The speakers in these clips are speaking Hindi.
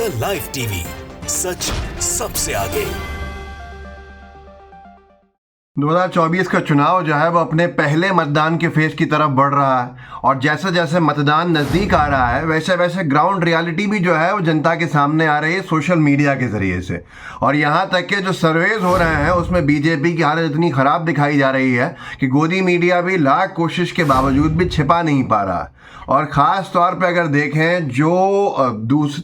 द लाइव टीवी, सच सबसे आगे। 2024 का चुनाव जो है वो अपने पहले मतदान के फेज की तरफ बढ़ रहा है और जैसे जैसे मतदान नज़दीक आ रहा है वैसे वैसे ग्राउंड रियलिटी भी जो है वो जनता के सामने आ रही है सोशल मीडिया के ज़रिए से। और यहाँ तक के जो सर्वेज हो रहे हैं उसमें बीजेपी की हालत इतनी ख़राब दिखाई जा रही है कि गोदी मीडिया भी लाख कोशिश के बावजूद भी छिपा नहीं पा रहा है। और ख़ास तौर पे अगर देखें जो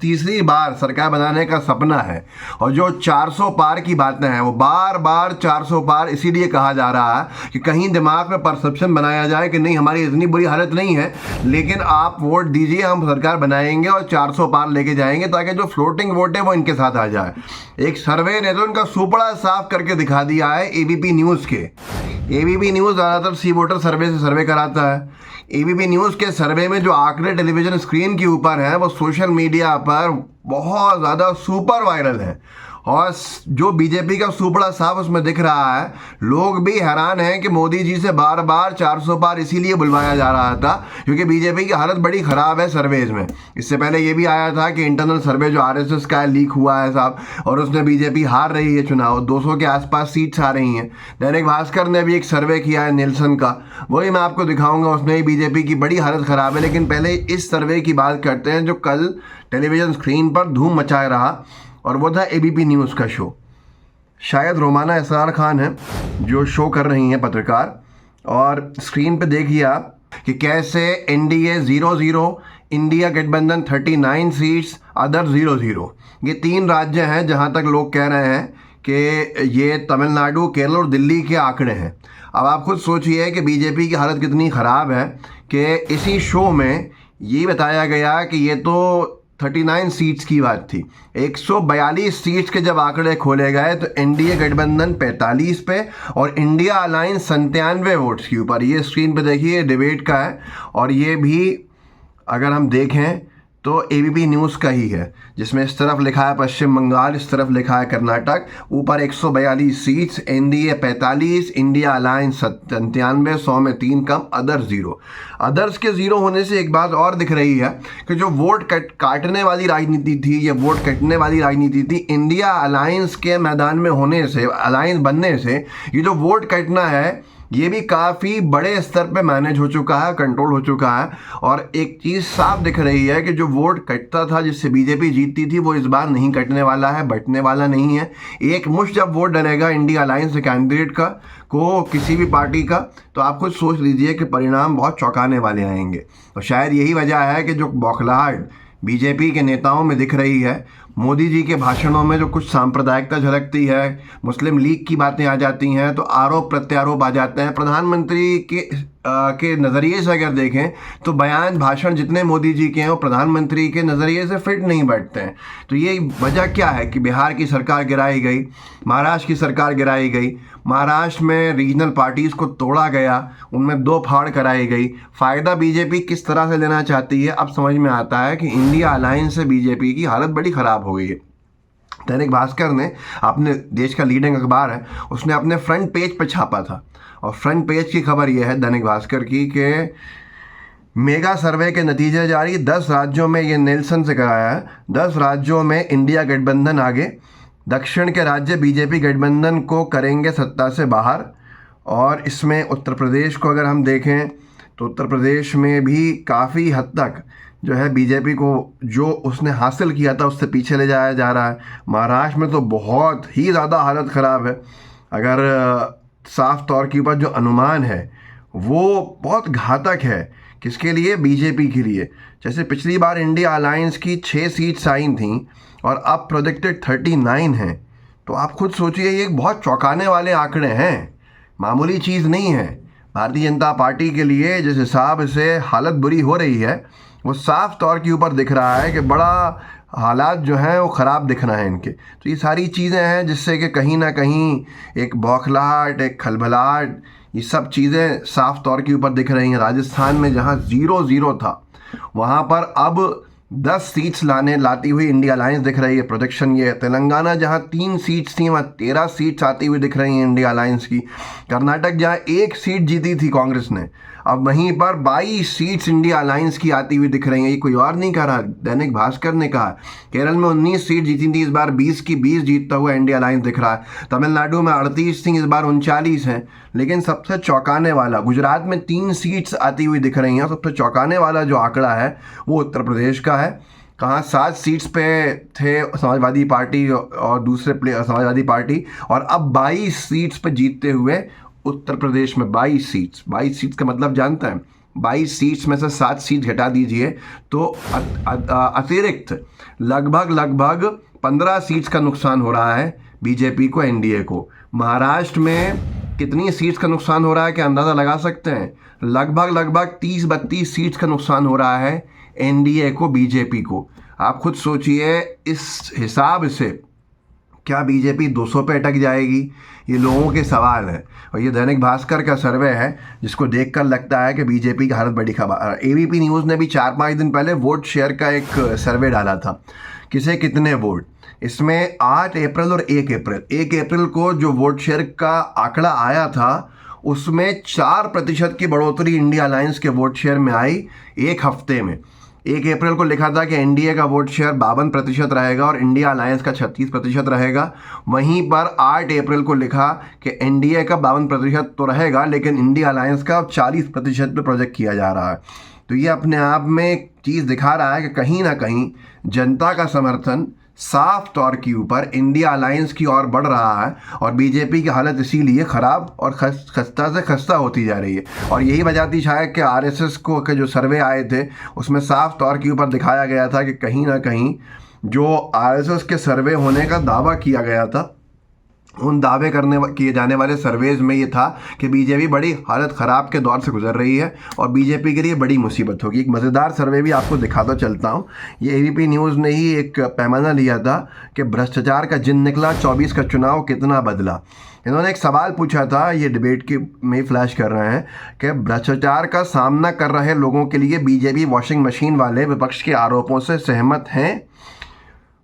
तीसरी बार सरकार बनाने का सपना है और जो 400 पार की बातें हैं वो बार बार 400 पार इसीलिए कहा जा रहा है कि कहीं दिमाग में परसेप्शन बनाया जाए कि नहीं हमारी इतनी बुरी हालत नहीं है, लेकिन आप वोट दीजिए, हम सरकार बनाएंगे और 400 पार लेके जाएंगे ताकि जो फ्लोटिंग वोट है वो इनके साथ आ जाए। एक सर्वे ने तो उनका सुपड़ा साफ करके दिखा दिया है एबीपी न्यूज़ के। एबीपी न्यूज़ ज़्यादातर सी वोटर सर्वे से सर्वे कराता है। एबीपी न्यूज़ के सर्वे में जो आंकड़े टेलीविज़न स्क्रीन के ऊपर हैं वो सोशल मीडिया पर बहुत ज़्यादा सुपर वायरल है और जो बीजेपी का सुपड़ा साफ उसमें दिख रहा है। लोग भी हैरान हैं कि मोदी जी से बार बार 400 पार इसीलिए बुलवाया जा रहा था क्योंकि बीजेपी की हालत बड़ी ख़राब है सर्वेज में। इससे पहले ये भी आया था कि इंटरनल सर्वे जो आरएसएस का लीक हुआ है साहब और उसमें बीजेपी हार रही है चुनाव, 200 के आसपास सीट्स आ रही हैं। दैनिक भास्कर ने भी एक सर्वे किया है नेल्सन का, वही मैं आपको दिखाऊंगा, उसमें ही बीजेपी की बड़ी हालत ख़राब है। लेकिन पहले इस सर्वे की बात करते हैं जो कल टेलीविज़न स्क्रीन पर धूम मचाए रहा और वो था एबीपी न्यूज़ का शो। शायद रोमाना इसरार खान है जो शो कर रही हैं पत्रकार, और स्क्रीन पे देखिए आप कि कैसे एनडीए 0-0, इंडिया गठबंधन 39 सीट्स, अदर 0-0। ये 3 राज्य हैं जहां तक लोग कह रहे हैं कि ये तमिलनाडु, केरल और दिल्ली के आंकड़े हैं। अब आप खुद सोचिए कि बीजेपी की हालत कितनी ख़राब है कि इसी शो में ये बताया गया कि ये तो 39 सीट्स की बात थी। 142 सीट्स के जब आंकड़े खोले गए तो एनडीए गठबंधन 45 पे और इंडिया अलायंस 97 वोट्स के ऊपर। ये स्क्रीन पे देखिए डिबेट का है और ये भी अगर हम देखें तो एबीपी न्यूज़ का ही है, जिसमें इस तरफ लिखा है पश्चिम बंगाल, इस तरफ लिखा है कर्नाटक, ऊपर 142 सीट्स, एनडीए 45, इंडिया अलायंस 97, 100 में 3 कम, अदर 0। अदर्स के 0 होने से एक बात और दिख रही है कि जो वोट काटने वाली राजनीति थी, या वोट कटने वाली राजनीति थी, इंडिया अलायंस के मैदान में होने से, अलायंस बनने से ये जो वोट कटना है ये भी काफ़ी बड़े स्तर पे मैनेज हो चुका है, कंट्रोल हो चुका है। और एक चीज़ साफ दिख रही है कि जो वोट कटता था जिससे बीजेपी जीतती थी वो इस बार नहीं कटने वाला है, बटने वाला नहीं है। एक मुश्त जब वोट डलेगा इंडिया अलायंस कैंडिडेट का को किसी भी पार्टी का, तो आप खुद सोच लीजिए कि परिणाम बहुत चौंकाने वाले आएंगे। और शायद यही वजह है कि जो बौखलाहट बीजेपी के नेताओं में दिख रही है, मोदी जी के भाषणों में जो कुछ सांप्रदायिकता झलकती है, मुस्लिम लीग की बातें आ जाती हैं, तो आरोप प्रत्यारोप आ जाते हैं। प्रधानमंत्री के नज़रिए से अगर देखें तो बयान भाषण जितने मोदी जी के हैं वो प्रधानमंत्री के नज़रिए से फिट नहीं बैठते हैं। तो ये वजह क्या है कि बिहार की सरकार गिराई गई, महाराष्ट्र की सरकार गिराई गई, महाराष्ट्र में रीजनल पार्टीज़ को तोड़ा गया, उनमें 2 फाड़ कराई गई। फ़ायदा बीजेपी किस तरह से लेना चाहती है अब समझ में आता है कि इंडिया अलायंस से बीजेपी की हालत बड़ी ख़राब हो गई है। दैनिक भास्कर ने, अपने देश का लीडिंग अखबार है, उसने अपने फ्रंट पेज पर छापा था और फ्रंट पेज की खबर यह है दैनिक भास्कर की कि मेगा सर्वे के नतीजे जारी, 10 राज्यों में, ये नेल्सन से कराया है, 10 राज्यों में इंडिया गठबंधन आगे, दक्षिण के राज्य बीजेपी गठबंधन को करेंगे सत्ता से बाहर। और इसमें उत्तर प्रदेश को अगर हम देखें तो उत्तर प्रदेश में भी काफ़ी हद तक जो है बीजेपी को जो उसने हासिल किया था उससे पीछे ले जाया जा रहा है। महाराष्ट्र में तो बहुत ही ज़्यादा हालत ख़राब है। अगर साफ तौर के ऊपर जो अनुमान है वो बहुत घातक है, किसके लिए? बीजेपी के लिए। जैसे पिछली बार इंडिया अलायंस की 6 सीट्स आई थी और अब प्रोजेक्टेड 39 हैं, तो आप खुद सोचिए ये एक बहुत चौंकाने वाले आंकड़े हैं, मामूली चीज़ नहीं है। भारतीय जनता पार्टी के लिए जिस हिसाब से हालत बुरी हो रही है वो साफ तौर के ऊपर दिख रहा है कि बड़ा हालात जो हैं वो ख़राब दिख रहे हैं इनके। तो ये सारी चीज़ें हैं जिससे कि कहीं ना कहीं एक बौखलाहट, एक खलबलाहट, ये सब चीज़ें साफ तौर के ऊपर दिख रही हैं। राजस्थान में जहाँ 0-0 था वहाँ पर अब 10 सीट्स लाती हुई इंडिया अलायंस दिख रही है, प्रोजेक्शन ये है। तेलंगाना जहां 3 सीट्स थी वहां 13 सीट्स आती हुई दिख रही हैं इंडिया अलायंस की। कर्नाटक जहां 1 सीट जीती थी कांग्रेस ने, अब वहीं पर 22 सीट्स इंडिया अलायंस की आती हुई दिख रही हैं। ये कोई और नहीं कह रहा, दैनिक भास्कर ने कहा। केरल में 19 सीट जीती थी, इस बार 20 की 20 जीतता हुआ इंडिया अलायंस दिख रहा है। तमिलनाडु में 38 थी, इस बार 39 हैं। लेकिन सबसे चौंकाने वाला, गुजरात में 3 सीट्स आती हुई दिख रही हैं। सबसे चौंकाने वाला जो आंकड़ा है वो उत्तर प्रदेश का है। कहाँ 7 सीट्स पे थे समाजवादी पार्टी और दूसरे समाजवादी पार्टी, और अब 22 सीट्स पे जीतते हुए उत्तर प्रदेश में 22 सीट्स। 22 सीट्स का मतलब जानते हैं, 22 सीट्स में से 7 सीट घटा दीजिए तो अतिरिक्त लगभग 15 सीट्स का नुकसान हो रहा है बीजेपी को, एनडीए को। महाराष्ट्र में कितनी सीट्स का नुकसान हो रहा है, क्या अंदाज़ा लगा सकते हैं? लगभग 30-32 सीट्स का नुकसान हो रहा है एनडीए को, बीजेपी को। आप खुद सोचिए, इस हिसाब से क्या बीजेपी 200 पे अटक जाएगी? ये लोगों के सवाल है। और ये दैनिक भास्कर का सर्वे है जिसको देखकर लगता है कि बीजेपी की हालत बड़ी खबर। एबीपी न्यूज़ ने भी 4-5 दिन पहले वोट शेयर का एक सर्वे डाला था, किसे कितने वोट। इसमें 8 अप्रैल और 1 अप्रैल को जो वोट शेयर का आंकड़ा आया था उसमें 4% की बढ़ोतरी इंडिया अलायंस के वोट शेयर में आई एक हफ्ते में। 1 अप्रैल को लिखा था कि एनडीए का वोट शेयर 52% रहेगा और इंडिया अलायंस का 36% रहेगा। वहीं पर 8 अप्रैल को लिखा कि एनडीए का 52% तो रहेगा लेकिन इंडिया अलायंस का 40% पे प्रोजेक्ट किया जा रहा है। तो ये अपने आप में एक चीज़ दिखा रहा है कि कहीं ना कहीं जनता का समर्थन साफ तौर के ऊपर इंडिया अलायंस की ओर बढ़ रहा है और बीजेपी की हालत इसीलिए ख़राब और खस्ता से खस्ता होती जा रही है। और यही वजह थी शायद कि आरएसएस को के जो सर्वे आए थे उसमें साफ तौर के ऊपर दिखाया गया था कि कहीं ना कहीं जो आरएसएस के सर्वे होने का दावा किया गया था, उन दावे किए जाने वाले सर्वेज में ये था कि बीजेपी बड़ी हालत ख़राब के दौर से गुजर रही है और बीजेपी के लिए बड़ी मुसीबत होगी। एक मज़ेदार सर्वे भी आपको दिखाता चलता हूँ। ये एबीपी न्यूज़ ने ही एक पैमाना लिया था कि भ्रष्टाचार का जिन निकला, 24 का चुनाव कितना बदला। इन्होंने एक सवाल पूछा था, ये डिबेट के में फ्लैश कर रहे हैं कि भ्रष्टाचार का सामना कर रहे लोगों के लिए बीजेपी वॉशिंग मशीन वाले विपक्ष के आरोपों से सहमत हैं।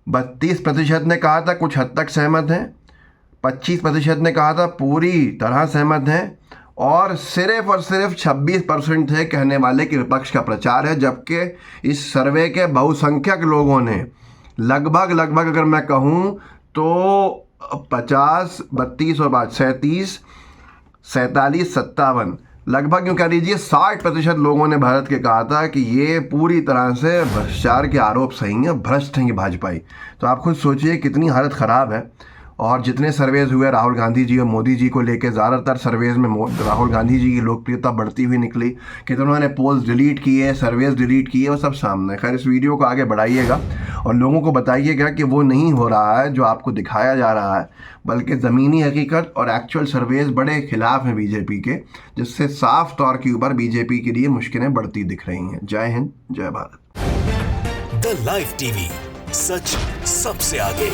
32% ने कहा था कुछ हद तक सहमत हैं, 25% ने कहा था पूरी तरह सहमत हैं, और सिर्फ 26% थे कहने वाले कि विपक्ष का प्रचार है। जबकि इस सर्वे के बहुसंख्यक लोगों ने लगभग अगर मैं कहूँ तो 50, 32 और बाद 37, 47, 57, लगभग यूँ कह लीजिए 60% लोगों ने भारत के कहा था कि ये पूरी तरह से भ्रष्टाचार के आरोप सही हैं, भ्रष्ट हैं ये भाजपाई। तो आप खुद सोचिए कितनी हालत ख़राब है। और जितने सर्वेज हुए राहुल गांधी जी और मोदी जी को लेकर, ज़्यादातर सर्वेज में राहुल गांधी जी की लोकप्रियता बढ़ती हुई निकली। कितनों ने पोल्स डिलीट किए, सर्वेज डिलीट किए, वो सब सामने। खैर, इस वीडियो को आगे बढ़ाइएगा और लोगों को बताइएगा कि वो नहीं हो रहा है जो आपको दिखाया जा रहा है, बल्कि ज़मीनी हकीकत और एक्चुअल सर्वेज बड़े खिलाफ हैं बीजेपी के, जिससे साफ तौर के ऊपर बीजेपी के लिए मुश्किलें बढ़ती दिख रही हैं। जय हिंद, जय भारत। द लाइव टीवी, सच सबसे आगे।